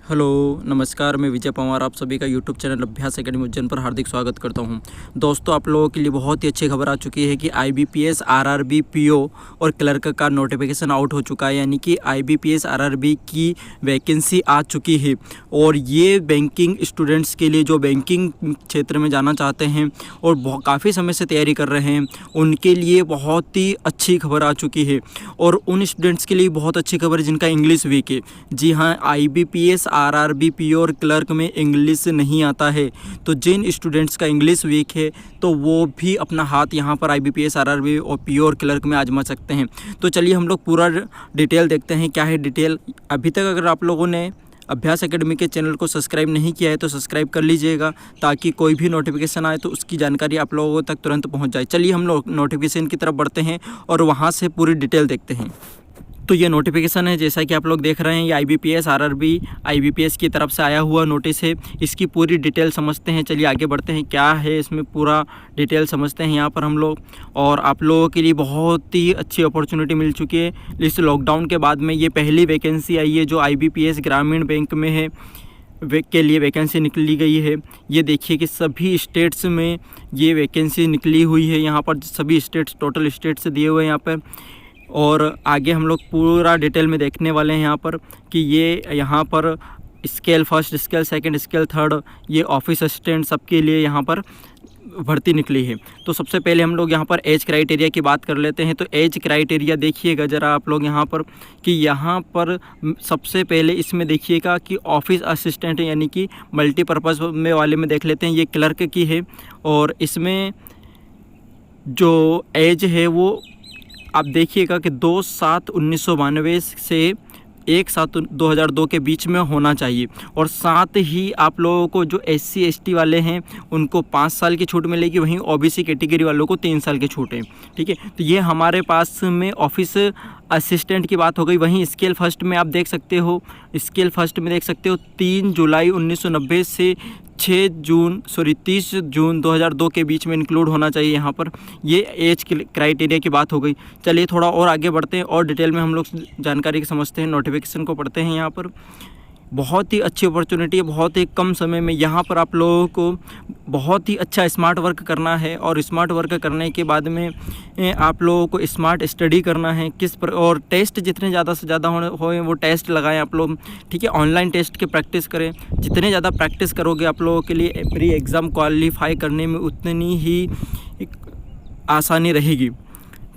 Hello नमस्कार, मैं विजय पंवार आप सभी का यूट्यूब चैनल अभ्यास एकेडमी उज्जैन पर हार्दिक स्वागत करता हूं। दोस्तों, आप लोगों के लिए बहुत ही अच्छी खबर आ चुकी है कि आईबीपीएस, आरआरबी, पीओ और क्लर्क का नोटिफिकेशन आउट हो चुका है। यानी कि आईबीपीएस, आरआरबी की वैकेंसी आ चुकी है और ये बैंकिंग स्टूडेंट्स के लिए जो बैंकिंग क्षेत्र में जाना चाहते हैं और काफ़ी समय से तैयारी कर रहे हैं, उनके लिए बहुत ही अच्छी खबर आ चुकी है। और उन स्टूडेंट्स के लिए बहुत अच्छी खबर जिनका इंग्लिश वीक है। जी हाँ, आईबीपीएस, आरआरबी, पीओ और क्लर्क में इंग्लिश नहीं आता है, तो जिन स्टूडेंट्स का इंग्लिश वीक है तो वो भी अपना हाथ यहाँ पर आईबीपीएस, आरआरबी और पीओ और क्लर्क में आजमा सकते हैं। तो चलिए हम लोग पूरा डिटेल देखते हैं, क्या है डिटेल। अभी तक अगर आप लोगों ने अभ्यास एकेडमी के चैनल को सब्सक्राइब नहीं किया है तो सब्सक्राइब कर लीजिएगा, ताकि कोई भी नोटिफिकेशन आए तो उसकी जानकारी आप लोगों तक तुरंत पहुंच जाए। चलिए हम लोग नोटिफिकेशन की तरफ बढ़ते हैं और वहां से पूरी डिटेल देखते हैं। तो ये नोटिफिकेशन है, जैसा कि आप लोग देख रहे हैं, ये आईबीपीएस, आरआरबी, आईबीपीएस की तरफ से आया हुआ नोटिस है। इसकी पूरी डिटेल समझते हैं। चलिए आगे बढ़ते हैं, क्या है इसमें पूरा डिटेल समझते हैं यहाँ पर हम लोग। और आप लोगों के लिए बहुत ही अच्छी अपॉर्चुनिटी मिल चुकी है। इस लॉकडाउन के बाद में ये पहली वैकेंसी आई है जो आईबीपीएस ग्रामीण बैंक में है के लिए वैकेंसी निकली गई है। ये देखिए कि सभी स्टेट्स में ये वैकेंसी निकली हुई है। यहाँ पर सभी स्टेट्स, टोटल स्टेट्स दिए हुए हैं यहाँ पर। और आगे हम लोग पूरा डिटेल में देखने वाले हैं यहाँ पर कि ये यहाँ पर scale first, scale second, scale third, ये ऑफिस असिस्टेंट सबके लिए यहाँ पर भर्ती निकली है। तो सबसे पहले हम लोग यहाँ पर एज क्राइटेरिया की बात कर लेते हैं। तो एज क्राइटेरिया देखिएगा ज़रा आप लोग यहाँ पर कि यहाँ पर सबसे पहले इसमें देखिएगा कि ऑफिस असिस्टेंट यानी कि मल्टीपर्पज़ में वाले में देख लेते हैं, ये क्लर्क की है। और इसमें जो एज है वो आप देखिएगा कि 2/7/1992 से 1/7/2002 के बीच में होना चाहिए। और साथ ही आप लोगों को जो SC ST वाले हैं उनको 5 साल की छूट मिलेगी, वहीं OBC कैटेगरी वालों को 3 साल की छूट है। ठीक है, तो ये हमारे पास में ऑफिस असिस्टेंट की बात हो गई। वहीं स्केल फर्स्ट में आप देख सकते हो, स्केल फर्स्ट में देख सकते हो 3 जुलाई 1990 से 30 जून 2002 के बीच में इंक्लूड होना चाहिए यहाँ पर। ये एज क्राइटेरिया की बात हो गई। चलिए थोड़ा और आगे बढ़ते हैं और डिटेल में हम लोग जानकारी समझते हैं, नोटिफिकेशन को पढ़ते हैं। यहाँ पर बहुत ही अच्छी अपॉर्चुनिटी है, बहुत ही कम समय में यहाँ पर आप लोगों को बहुत ही अच्छा स्मार्ट वर्क करना है। और स्मार्ट वर्क करने के बाद में आप लोगों को स्मार्ट स्टडी करना है। और टेस्ट जितने ज़्यादा से ज़्यादा होए वो टेस्ट लगाएं आप लोग। ठीक है, ऑनलाइन टेस्ट की प्रैक्टिस करें। जितने ज़्यादा प्रैक्टिस करोगे आप लोगों के लिए प्री एग्ज़ाम क्वालिफाई करने में उतनी ही आसानी रहेगी।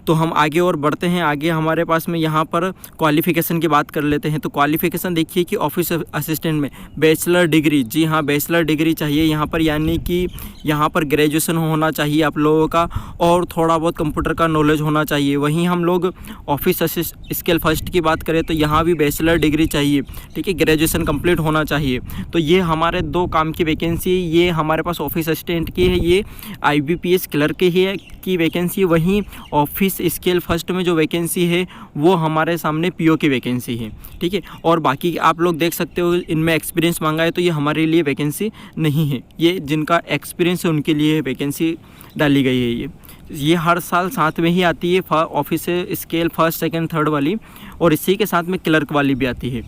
तो हम आगे और बढ़ते हैं। आगे हमारे पास में यहाँ पर क्वालिफ़िकेशन की बात कर लेते हैं। तो क्वालिफ़िकेशन देखिए कि ऑफिस असिस्टेंट में बैचलर डिग्री, जी हाँ बैचलर डिग्री चाहिए यहाँ पर, यानी कि यहाँ पर ग्रेजुएशन होना चाहिए आप लोगों का और थोड़ा बहुत कंप्यूटर का नॉलेज होना चाहिए। वहीं हम लोग ऑफिस स्केल फर्स्ट की बात करें तो यहाँ भी बैचलर डिग्री चाहिए। ठीक है, ग्रेजुएशन कंप्लीट होना चाहिए। तो ये हमारे 2 काम की वैकेंसी, ये हमारे पास ऑफिस असिस्टेंट की है, ये आईबीपीएस क्लर्क की वैकेंसी। वहीं ऑफिस स्केल फर्स्ट में जो वैकेंसी है वो हमारे सामने पीओ की वैकेंसी है। ठीक है, और बाकी आप लोग देख सकते हो इनमें एक्सपीरियंस मांगा है, तो ये हमारे लिए वैकेंसी नहीं है। ये जिनका एक्सपीरियंस है उनके लिए वैकेंसी डाली गई है। ये हर साल साथ में ही आती है, office scale first, second, third वाली, और इसी के साथ में क्लर्क वाली भी आती है।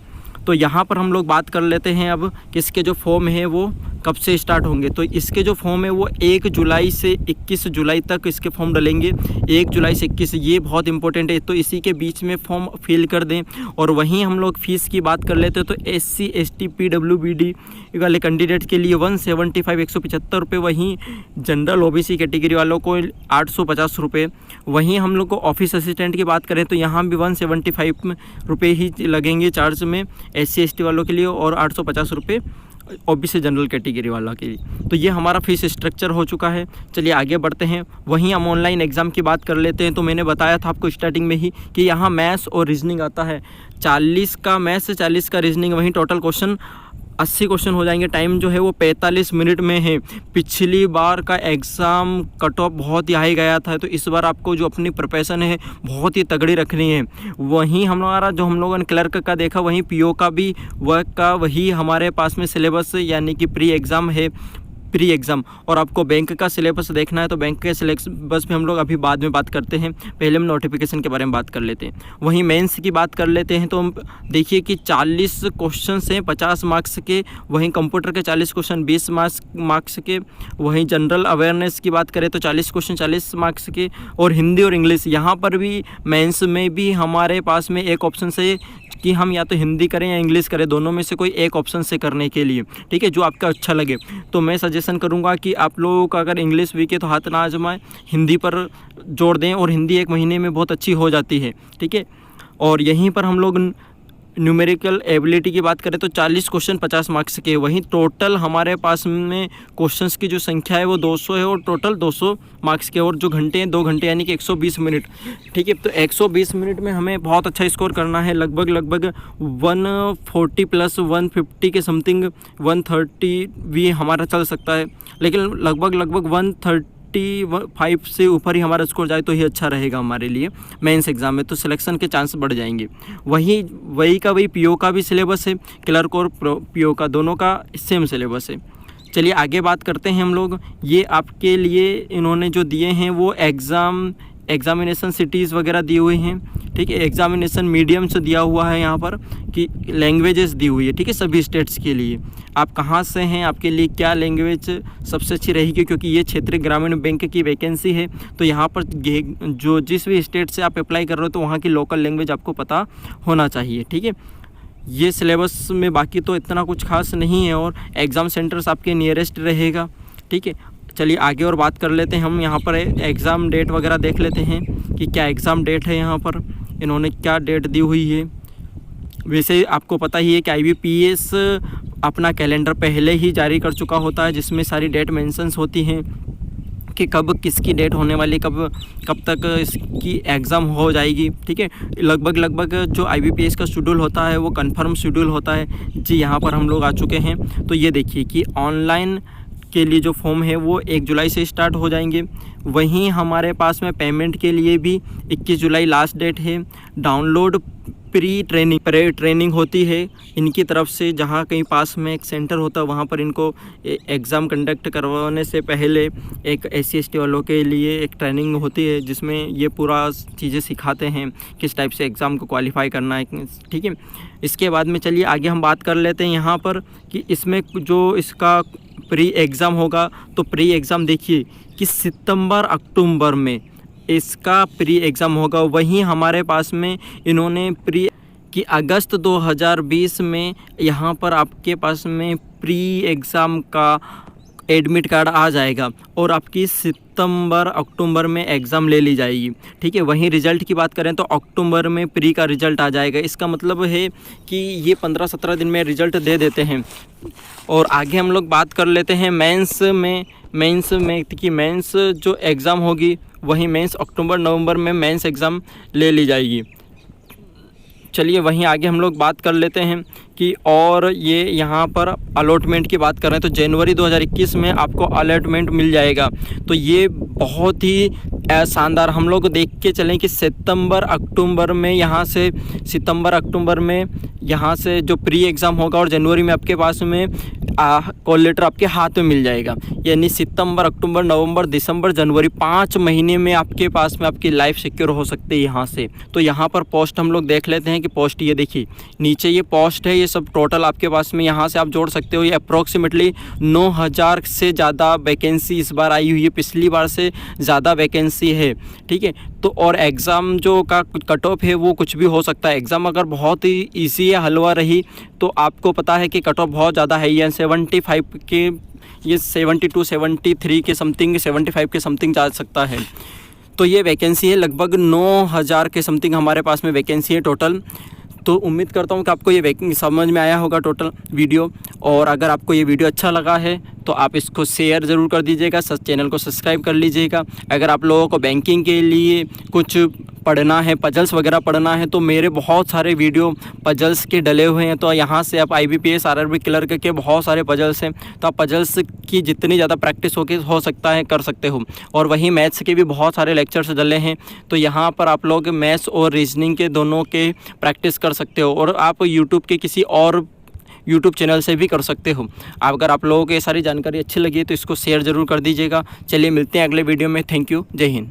तो यहाँ पर हम लोग बात कर लेते हैं अब कि इसके जो फॉर्म है वो कब से स्टार्ट होंगे। तो इसके जो फॉर्म है वो 1 जुलाई से 21 जुलाई तक इसके फॉर्म डलेंगे। 1 जुलाई से 21, ये बहुत इंपॉर्टेंट है, तो इसी के बीच में फॉर्म फिल कर दें। और वहीं हम लोग फ़ीस की बात कर लेते हैं तो SC ST PWBD वाले कैंडिडेट के लिए 175 रुपये, वहीं जनरल OBC कैटेगरी वालों को 850 रुपये। वहीं हम लोग को ऑफिस असिस्टेंट की बात करें तो यहाँ भी 175 रुपये ही लगेंगे चार्ज में SC ST वालों के लिए, और 850 रुपये OBC जनरल कैटेगरी वाला के लिए। तो ये हमारा फीस स्ट्रक्चर हो चुका है। चलिए आगे बढ़ते हैं। वहीं हम ऑनलाइन एग्ज़ाम की बात कर लेते हैं। तो मैंने बताया था आपको स्टार्टिंग में ही कि यहाँ मैथ्स और रीजनिंग आता है। 40 का मैथ्स, 40 का रीजनिंग, वहीं टोटल क्वेश्चन 80 क्वेश्चन हो जाएंगे। टाइम जो है वो 45 मिनट में है। पिछली बार का एग्ज़ाम कट ऑफ बहुत ही हाई गया था, तो इस बार आपको जो अपनी प्रिपरेशन है बहुत ही तगड़ी रखनी है। वहीं हमारा जो हम लोगों ने क्लर्क का देखा, वहीं पीओ का भी वही हमारे पास में सिलेबस यानी कि प्री एग्ज़ाम है प्री एग्ज़ाम। और आपको बैंक का सिलेबस देखना है तो बैंक के सिलेबस में हम लोग अभी बाद में बात करते हैं, पहले हम नोटिफिकेशन के बारे में बात कर लेते हैं। वहीं मेंस की बात कर लेते हैं तो हम देखिए कि 40 क्वेश्चन हैं 50 मार्क्स के, वहीं कंप्यूटर के 40 क्वेश्चन 20 मार्क्स के, वहीं जनरल अवेयरनेस की बात करें तो 40 क्वेश्चन 40 मार्क्स के, और हिंदी और इंग्लिश यहाँ पर भी मेंस में भी हमारे पास में एक ऑप्शन से कि हम या तो हिंदी करें या इंग्लिश करें, दोनों में से कोई एक ऑप्शन से करने के लिए, ठीक है, जो आपका अच्छा लगे। तो मैं सजेशन करूंगा कि आप लोगों का अगर इंग्लिश वीक है तो हाथ ना आजमाएं, हिंदी पर जोड़ दें, और हिंदी 1 महीने में बहुत अच्छी हो जाती है, ठीक है। और यहीं पर हम लोग न्यूमेरिकल एबिलिटी की बात करें तो 40 क्वेश्चन 50 मार्क्स के, वहीं टोटल हमारे पास में क्वेश्चंस की जो संख्या है वो 200 है, और टोटल 200 मार्क्स के, और जो घंटे हैं 2 घंटे यानी कि 120 मिनट, ठीक है। तो 120 मिनट में हमें बहुत अच्छा स्कोर करना है, लगभग 140 प्लस 150 के समथिंग, 130 भी हमारा चल सकता है, लेकिन लगभग 135 से ऊपर ही हमारा स्कोर जाए तो ही अच्छा रहेगा हमारे लिए मेंस एग्ज़ाम में, तो सिलेक्शन के चांस बढ़ जाएंगे। वही पीओ का भी सिलेबस है, क्लर्क और पीओ का दोनों का सेम सिलेबस है। चलिए आगे बात करते हैं हम लोग। ये आपके लिए इन्होंने जो दिए हैं वो एग्ज़ामिनेशन सिटीज़ वगैरह दिए हुए हैं, ठीक है। एग्ज़ामिनेशन मीडियम से दिया हुआ है यहाँ पर कि लैंग्वेजेस दी हुई है, ठीक है, सभी स्टेट्स के लिए। आप कहाँ से हैं, आपके लिए क्या लैंग्वेज सबसे अच्छी रहेगी, क्योंकि ये क्षेत्रीय ग्रामीण बैंक की वैकेंसी है, तो यहाँ पर जो जिस भी स्टेट से आप अप्लाई कर रहे हो तो वहाँ की लोकल लैंग्वेज आपको पता होना चाहिए, ठीक है। ये सिलेबस में बाकी तो इतना कुछ खास नहीं है, और एग्ज़ाम सेंटर्स आपके नियरेस्ट रहेगा, ठीक है। चलिए आगे और बात कर लेते हैं हम। यहाँ पर एग्ज़ाम डेट वगैरह देख लेते हैं कि क्या एग्ज़ाम डेट है, यहाँ पर इन्होंने क्या डेट दी हुई है। वैसे आपको पता ही है कि IBPS अपना कैलेंडर पहले ही जारी कर चुका होता है, जिसमें सारी डेट मेंशंस होती हैं कि कब किसकी डेट होने वाली, कब तक इसकी एग्ज़ाम हो जाएगी, ठीक है। लगभग जो IBPS का शेड्यूल होता है वो कंफर्म शेड्यूल होता है जी। यहाँ पर हम लोग आ चुके हैं, तो ये देखिए कि ऑनलाइन के लिए जो फॉर्म है वो 1 जुलाई से स्टार्ट हो जाएंगे। वहीं हमारे पास में पेमेंट के लिए भी 21 जुलाई लास्ट डेट है। डाउनलोड प्री ट्रेनिंग होती है इनकी तरफ से, जहाँ कहीं पास में एक सेंटर होता है वहाँ पर इनको एग्ज़ाम कंडक्ट करवाने से पहले एक SC ST वालों के लिए एक ट्रेनिंग होती है, जिसमें ये पूरा चीज़ें सिखाते हैं किस टाइप से एग्ज़ाम को क्वालिफाई करना है, ठीक है। इसके बाद में चलिए आगे हम बात कर लेते हैं यहाँ पर कि इसमें जो इसका प्री एग्ज़ाम होगा, तो प्री एग्ज़ाम देखिए कि सितंबर अक्टूबर में इसका प्री एग्ज़ाम होगा। वहीं हमारे पास में इन्होंने प्री कि अगस्त 2020 में यहाँ पर आपके पास में प्री एग्ज़ाम का एडमिट कार्ड आ जाएगा, और आपकी सितंबर अक्टूबर में एग्ज़ाम ले ली जाएगी, ठीक है। वहीं रिज़ल्ट की बात करें तो अक्टूबर में प्री का रिज़ल्ट आ जाएगा। इसका मतलब है कि ये 15-17 दिन में रिज़ल्ट दे देते हैं। और आगे हम लोग बात कर लेते हैं मेंस में कि मेंस जो एग्ज़ाम होगी वहीं मेंस अक्टूबर-नवंबर में मेंस एग्ज़ाम ले ली जाएगी। चलिए वहीं आगे हम लोग बात कर लेते हैं कि और ये यहाँ पर अलॉटमेंट की बात कर रहे हैं तो जनवरी 2021 में आपको अलॉटमेंट मिल जाएगा। तो ये बहुत ही शानदार, हम लोग देख के चलें कि सितंबर अक्टूबर में यहाँ से जो प्री एग्ज़ाम होगा, और जनवरी में आपके पास में कॉल लेटर आपके हाथ में मिल जाएगा। यानी सितंबर अक्टूबर नवंबर दिसंबर जनवरी 5 महीने में आपके पास में आपकी लाइफ सिक्योर हो सकती है यहाँ से। तो यहाँ पर पोस्ट हम लोग देख लेते हैं कि पोस्ट ये देखिए नीचे ये पोस्ट है, ये सब टोटल आपके पास में यहाँ से आप जोड़ सकते हो। ये अप्रॉक्सीमेटली 9000 से ज़्यादा वैकेंसी इस बार आई हुई है, पिछली बार से ज़्यादा वैकेंसी है, ठीक है। तो और एग्ज़ाम जो का कट ऑफ है वो कुछ भी हो सकता है। एग्ज़ाम अगर बहुत ही ईजी है, हलवा रही, तो आपको पता है कि कट ऑफ बहुत ज़्यादा है, ये 75 के, ये 72 73 के समथिंग, 75 के समथिंग जा सकता है। तो ये वैकेंसी है, लगभग 9000 के समथिंग हमारे पास में वैकेंसी है टोटल। तो उम्मीद करता हूँ कि आपको ये समझ में आया होगा टोटल वीडियो। और अगर आपको ये वीडियो अच्छा लगा है तो आप इसको शेयर ज़रूर कर दीजिएगा, चैनल को सब्सक्राइब कर लीजिएगा। अगर आप लोगों को बैंकिंग के लिए कुछ पढ़ना है, पजल्स वगैरह पढ़ना है, तो मेरे बहुत सारे वीडियो पजल्स के डले हुए हैं। तो यहाँ से आप IBPS RRB क्लर्क के बहुत सारे पजल्स हैं, तो आप पजल्स की जितनी ज़्यादा प्रैक्टिस हो सकता है कर सकते हो। और वहीं मैथ्स के भी बहुत सारे लेक्चर्स डले हैं, तो यहाँ पर आप लोग मैथ्स और रीजनिंग के दोनों के प्रैक्टिस कर सकते हो। और आप यूट्यूब के किसी और यूट्यूब चैनल से भी कर सकते हो। अगर आप लोगों को ये सारी जानकारी अच्छी लगी है तो इसको शेयर ज़रूर कर दीजिएगा। चलिए मिलते हैं अगले वीडियो में। Thank you. जय हिंद।